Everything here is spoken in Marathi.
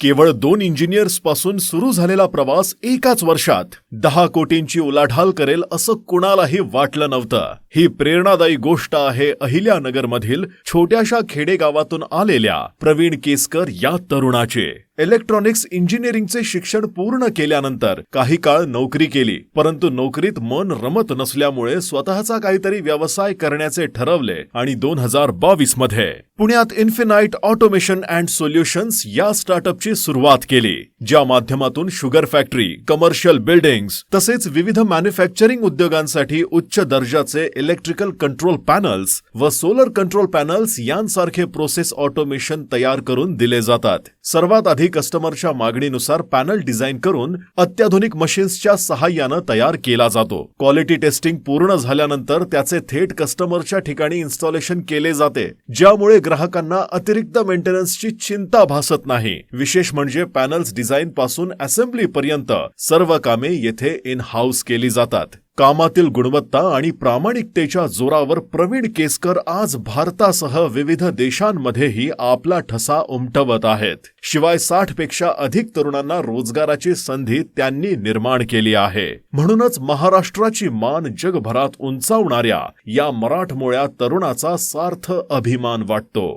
केवळ 2 इंजिनियर्स पासून सुरू झालेला प्रवास एकाच वर्षात 10 कोटींची उलाढाल करेल असं कुणालाही वाटलं नव्हतं। ही प्रेरणादायी गोष्ट आहे अहिल्यानगरमधील छोट्याशा खेडेगावातून आलेल्या प्रवीण केसकर या तरुणाचे। इलेक्ट्रॉनिक्स इंजिनिअरिंगचे शिक्षण पूर्ण केल्यानंतर काही काळ नोकरी केली, परंतु नोकरीत मन रमत नसल्यामुळे स्वतःचा काहीतरी व्यवसाय करण्याचे ठरवले आणि 2022 मध्ये पुण्यात इन्फिनाइट ऑटोमेशन अँड सोल्युशन्स या स्टार्टअपची सुरुवात केली, ज्या माध्यमातून शुगर फॅक्टरी, कमर्शियल बिल्डिंग्स तसेच विविध मॅन्युफॅक्चरिंग उद्योगांसाठी उच्च दर्जाचे इलेक्ट्रिकल कंट्रोल पॅनल्स व सोलर कंट्रोल पॅनल्स यांसारखे प्रोसेस ऑटोमेशन तयार करून दिले जातात। सर्वात आधी कस्टमरच्या मागणीनुसार पॅनल डिझाइन करून अत्याधुनिक मशीन्सच्या सहाय्याने तयार केला जातो। क्वालिटी टेस्टिंग पूर्ण झाल्यानंतर त्याचे थेट कस्टमरच्या ठिकाणी इन्स्टॉलेशन केले जाते, ज्यामुळे ग्राहकांना अतिरिक्त मेंटेनन्सची चिंता भासत नाही। विशेष म्हणजे पॅनल्स डिझाइन पासून असेंब्ली पर्यंत सर्व कामे येथे इन हाऊस केली जातात। कामातील गुणवत्ता आणि प्रामाणिकतेच्या जोरावर प्रवीण केसकर आज भारतासह विविध देशांमध्येही आपला ठसा उमटवत आहेत। शिवाय 60 पेक्षा अधिक तरुणांना रोजगाराची संधी त्यांनी निर्माण केली आहे। म्हणूनच महाराष्ट्राची मान जगभरात उंचावणाऱ्या या मराठमोळ्या तरुणाचा सार्थ अभिमान वाटतो।